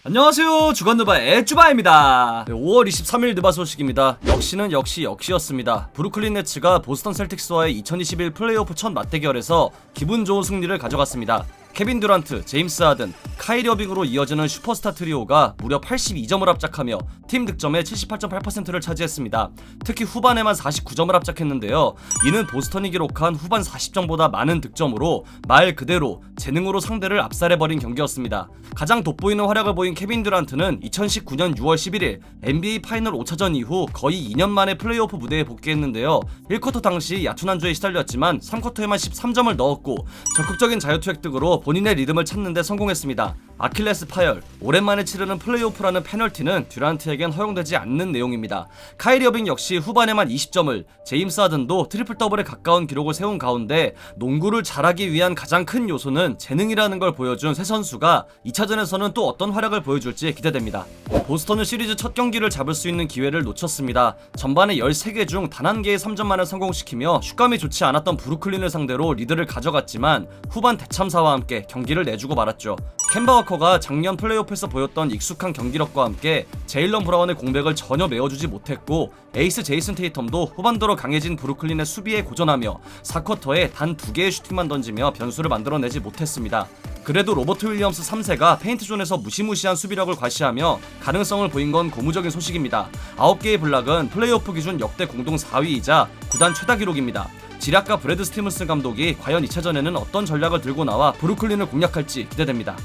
안녕하세요, 주간느바의 쭈바입니다. 5월 23일 느바 소식입니다. 역시였습니다. 브루클린 네츠가 보스턴 셀틱스와의 2021 플레이오프 첫 맞대결에서 기분 좋은 승리를 가져갔습니다. 케빈 듀란트, 제임스 하든, 카이리 어빙으로 이어지는 슈퍼스타 트리오가 무려 82점을 합작하며 팀 득점의 78.8%를 차지했습니다. 특히 후반에만 49점을 합작했는데요. 이는 보스턴이 기록한 후반 40점보다 많은 득점으로 말 그대로 재능으로 상대를 압살해버린 경기였습니다. 가장 돋보이는 활약을 보인 케빈 듀란트는 2019년 6월 11일 NBA 파이널 5차전 이후 거의 2년 만에 플레이오프 무대에 복귀했는데요. 1쿼터 당시 야투난조에 시달렸지만 3쿼터에만 13점을 넣었고 적극적인 자유투 획득으로 본인의 리듬을 찾는 데 성공했습니다. 아킬레스 파열, 오랜만에 치르는 플레이오프라는 페널티는 듀란트에겐 허용되지 않는 내용입니다. 카이리 어빙 역시 후반에만 20점을, 제임스 하든도 트리플 더블에 가까운 기록을 세운 가운데 농구를 잘하기 위한 가장 큰 요소는 재능이라는 걸 보여준 세 선수가 2차전에서는 또 어떤 활약을 보여줄지 기대됩니다. 보스턴은 시리즈 첫 경기를 잡을 수 있는 기회를 놓쳤습니다. 전반에 13개 중 단 한 개의 3점만을 성공시키며 슛감이 좋지 않았던 브루클린을 상대로 리드를 가져갔지만 후반 대참사와 함께 경기를 내주고 말았죠. 캔바 워커가 작년 플레이오프에서 보였던 익숙한 경기력과 함께 제일런 브라운의 공백을 전혀 메워주지 못했고 에이스 제이슨 테이텀도 후반 들어 강해진 브루클린의 수비에 고전하며 4쿼터에 단 2개의 슈팅만 던지며 변수를 만들어내지 못했습니다. 그래도 로버트 윌리엄스 3세가 페인트존에서 무시무시한 수비력을 과시하며 가능성을 보인 건 고무적인 소식입니다. 9개의 블락은 플레이오프 기준 역대 공동 4위이자 구단 최다 기록입니다. 지략가 브래드 스티븐슨 감독이 과연 2차전에는 어떤 전략을 들고 나와 브루클린을 공략할지 기대됩니다.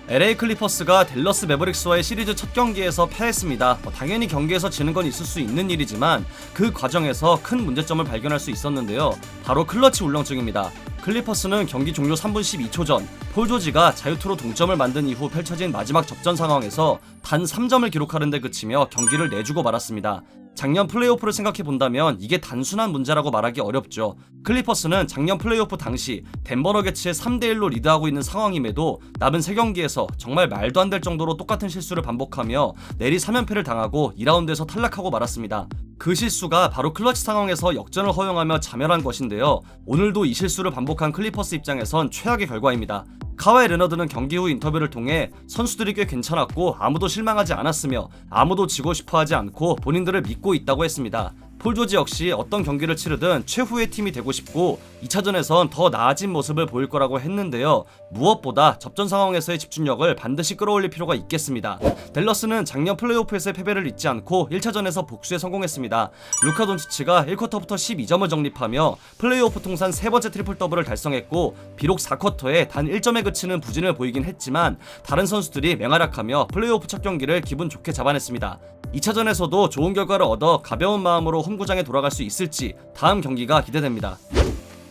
LA 클리퍼스가 댈러스 매버릭스와의 시리즈 첫 경기에서 패했습니다. 당연히 경기에서 지는 건 있을 수 있는 일이지만 그 과정에서 큰 문제점을 발견할 수 있었는데요. 바로 클러치 울렁증입니다. 클리퍼스는 경기 종료 3분 12초 전 폴 조지가 자유투로 동점을 만든 이후 펼쳐진 마지막 접전 상황에서 단 3점을 기록하는 데 그치며 경기를 내주고 말았습니다. 작년 플레이오프를 생각해본다면 이게 단순한 문제라고 말하기 어렵죠. 클리퍼스는 작년 플레이오프 당시 덴버 너게츠의 3대1로 리드하고 있는 상황임에도 남은 3경기에서 정말 말도 안 될 정도로 똑같은 실수를 반복하며 내리 3연패를 당하고 2라운드에서 탈락하고 말았습니다. 그 실수가 바로 클러치 상황에서 역전을 허용하며 자멸한 것인데요. 오늘도 이 실수를 반복한 클리퍼스 입장에선 최악의 결과입니다. 카와이 레너드는 경기 후 인터뷰를 통해 선수들이 꽤 괜찮았고 아무도 실망하지 않았으며 아무도 지고 싶어하지 않고 본인들을 믿고 있다고 했습니다. 폴 조지 역시 어떤 경기를 치르든 최후의 팀이 되고 싶고 2차전에선 더 나아진 모습을 보일 거라고 했는데요. 무엇보다 접전 상황에서의 집중력을 반드시 끌어올릴 필요가 있겠습니다. 댈러스는 작년 플레이오프에서의 패배를 잊지 않고 1차전에서 복수에 성공했습니다. 루카 돈치치가 1쿼터부터 12점을 적립하며 플레이오프 통산 3번째 트리플 더블을 달성했고 비록 4쿼터에 단 1점에 그치는 부진을 보이긴 했지만 다른 선수들이 맹활약하며 플레이오프 첫 경기를 기분 좋게 잡아냈습니다. 2차전에서도 좋은 결과를 얻어 가벼운 마음으로 홈구장에 돌아갈 수 있을지 다음 경기가 기대됩니다.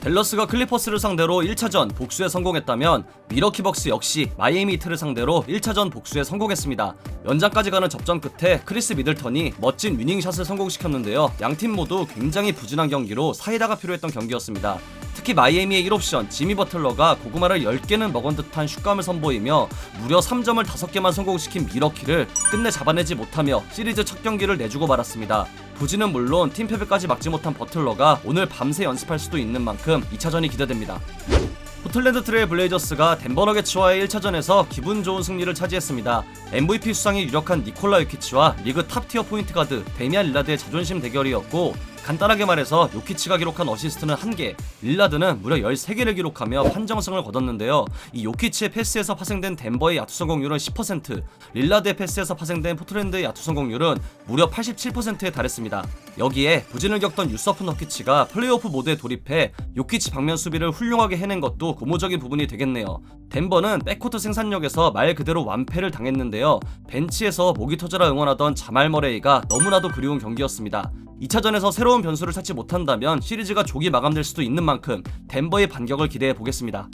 댈러스가 클리퍼스를 상대로 1차전 복수에 성공했다면 미러키 벅스 역시 마이애미 히트를 상대로 1차전 복수에 성공했습니다. 연장까지 가는 접전 끝에 크리스 미들턴이 멋진 위닝샷을 성공시켰는데요. 양팀 모두 굉장히 부진한 경기로 사이다가 필요했던 경기였습니다. 특히 마이애미의 1옵션 지미 버틀러가 고구마를 10개는 먹은 듯한 슛감을 선보이며 무려 3점을 5개만 성공시킨 미러키를 끝내 잡아내지 못하며 시리즈 첫 경기를 내주고 말았습니다. 부진은 물론 팀 패배까지 막지 못한 버틀러가 오늘 밤새 연습할 수도 있는 만큼 2차전이 기대됩니다. 포틀랜드 트레일 블레이저스가 덴버 너게츠와의 1차전에서 기분 좋은 승리를 차지했습니다. MVP 수상이 유력한 니콜라 요키치와 리그 탑티어 포인트 가드 데미안 릴라드의 자존심 대결이었고 간단하게 말해서 요키치가 기록한 어시스트는 1개, 릴라드는 무려 13개를 기록하며 판정승을 거뒀는데요. 이 요키치의 패스에서 파생된 덴버의 야투 성공률은 10%, 릴라드의 패스에서 파생된 포틀랜드의 야투 성공률은 무려 87%에 달했습니다. 여기에 부진을 겪던 유서프 너키치가 플레이오프 모드에 돌입해 요키치 방면 수비를 훌륭하게 해낸 것도 고무적인 부분이 되겠네요. 덴버는 백코트 생산력에서 말 그대로 완패를 당했는데요. 벤치에서 목이 터져라 응원하던 자말 머레이가 너무나도 그리운 경기였습니다. 2차전에서 새로운 변수를 찾지 못한다면 시리즈가 조기 마감될 수도 있는 만큼 덴버의 반격을 기대해 보겠습니다.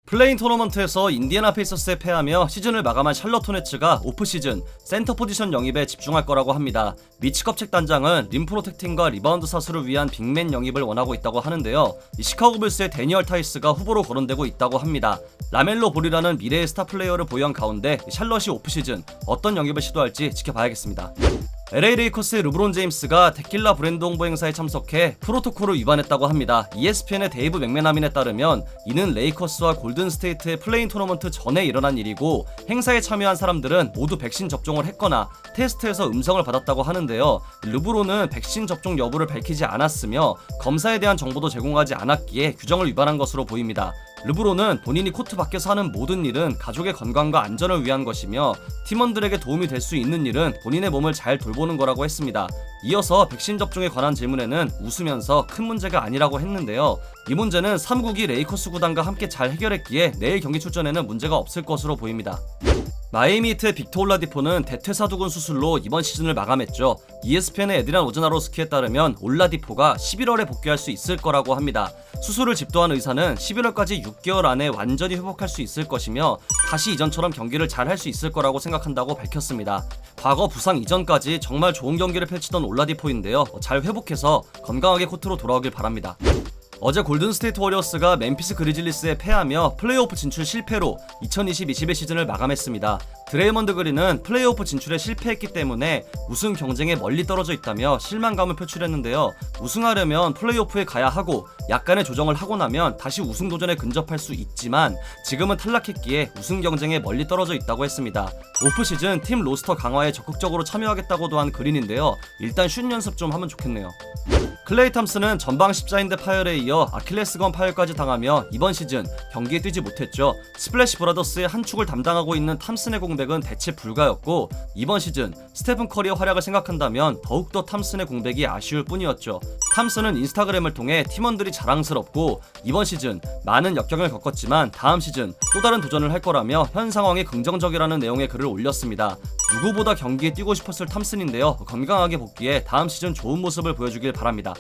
플레인 토너먼트에서 인디애나 페이서스에 패하며 시즌을 마감한 샬럿 호네츠가 오프시즌 센터 포지션 영입에 집중할 거라고 합니다. 미치 컵책 단장은 림 프로텍팅과 리바운드 사수를 위한 빅맨 영입을 원하고 있다고 하는데요. 시카고 불스의 데니얼 타이스가 후보로 거론되고 있다고 합니다. 라멜로 볼이라는 미래의 스타 플레이어를 보유한 가운데 샬럿이 오프시즌 어떤 영입을 시도할지 지켜봐야겠습니다. LA 레이커스의 르브론 제임스가 데킬라 브랜드 홍보 행사에 참석해 프로토콜을 위반했다고 합니다. ESPN의 데이브 맥메나민에 따르면 이는 레이커스와 골든 스테이트의 플레인 토너먼트 전에 일어난 일이고 행사에 참여한 사람들은 모두 백신 접종을 했거나 테스트에서 음성을 받았다고 하는데요. 르브론은 백신 접종 여부를 밝히지 않았으며 검사에 대한 정보도 제공하지 않았기에 규정을 위반한 것으로 보입니다. 르브론은 본인이 코트 밖에서 하는 모든 일은 가족의 건강과 안전을 위한 것이며 팀원들에게 도움이 될 수 있는 일은 본인의 몸을 잘 돌보는 거라고 했습니다. 이어서 백신 접종에 관한 질문에는 웃으면서 큰 문제가 아니라고 했는데요. 이 문제는 3국이 레이커스 구단과 함께 잘 해결했기에 내일 경기 출전에는 문제가 없을 것으로 보입니다. 마이애미 히트의 빅터 올라디포는 대퇴사두근 수술로 이번 시즌을 마감했죠. ESPN의 에드리안 오즈나로스키에 따르면 올라디포가 11월에 복귀할 수 있을 거라고 합니다. 수술을 집도한 의사는 11월까지 6개월 안에 완전히 회복할 수 있을 것이며 다시 이전처럼 경기를 잘 할 수 있을 거라고 생각한다고 밝혔습니다. 과거 부상 이전까지 정말 좋은 경기를 펼치던 올라디포인데요. 잘 회복해서 건강하게 코트로 돌아오길 바랍니다. 어제 골든스테이트 워리어스가 멤피스 그리즐리스에 패하며 플레이오프 진출 실패로 2020-21 시즌을 마감했습니다. 드레이먼드 그린은 플레이오프 진출에 실패했기 때문에 우승 경쟁에 멀리 떨어져 있다며 실망감을 표출했는데요. 우승하려면 플레이오프에 가야 하고 약간의 조정을 하고 나면 다시 우승 도전에 근접할 수 있지만 지금은 탈락했기에 우승 경쟁에 멀리 떨어져 있다고 했습니다. 오프시즌 팀 로스터 강화에 적극적으로 참여하겠다고도 한 그린인데요. 일단 슛 연습 좀 하면 좋겠네요. 클레이 탐슨은 전방 십자인대 파열에 이어 아킬레스건 파열까지 당하며 이번 시즌 경기에 뛰지 못했죠. 스플래시 브라더스의 한 축을 담당하고 있는 탐슨의 공백은 대체 불가였고 이번 시즌 스테픈 커리의 활약을 생각한다면 더욱더 탐슨의 공백이 아쉬울 뿐이었죠. 탐슨은 인스타그램을 통해 팀원들이 자랑스럽고 이번 시즌 많은 역경을 겪었지만 다음 시즌 또 다른 도전을 할 거라며 현 상황에 긍정적이라는 내용의 글을 올렸습니다. 누구보다 경기에 뛰고 싶었을 탐슨인데요. 건강하게 복귀해 다음 시즌 좋은 모습을 보여주길 바랍니다.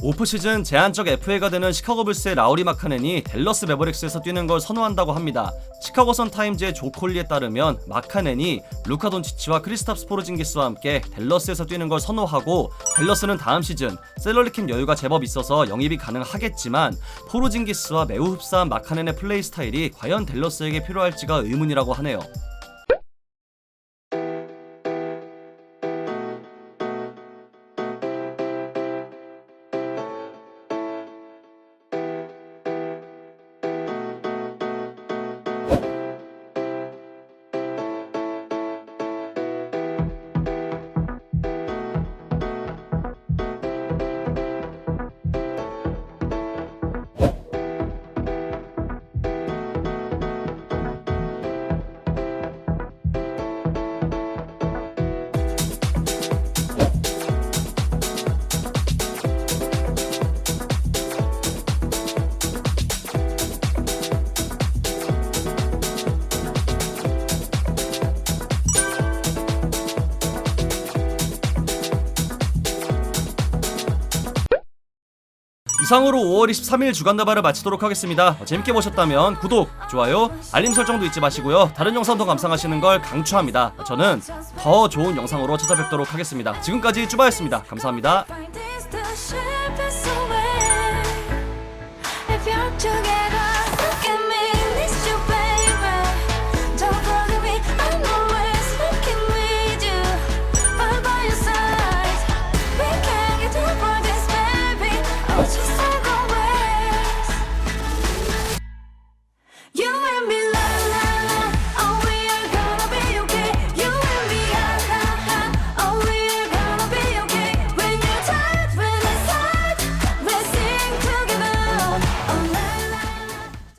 오프시즌 제한적 FA가 되는 시카고 불스의 라우리 마카넨이 댈러스 매버릭스에서 뛰는 걸 선호한다고 합니다. 시카고 선 타임즈의 조 콜리에 따르면 마카넨이 루카 돈치치와 크리스탑스 포르징기스와 함께 댈러스에서 뛰는 걸 선호하고 댈러스는 다음 시즌 셀러리캡 여유가 제법 있어서 영입이 가능하겠지만 포르징기스와 매우 흡사한 마카넨의 플레이 스타일이 과연 댈러스에게 필요할지가 의문이라고 하네요. 이상으로 5월 23일 주간다발을 마치도록 하겠습니다. 재밌게 보셨다면 구독, 좋아요, 알림 설정도 잊지 마시고요. 다른 영상도 감상하시는 걸 강추합니다. 저는 더 좋은 영상으로 찾아뵙도록 하겠습니다. 지금까지 쭈바였습니다. 감사합니다. together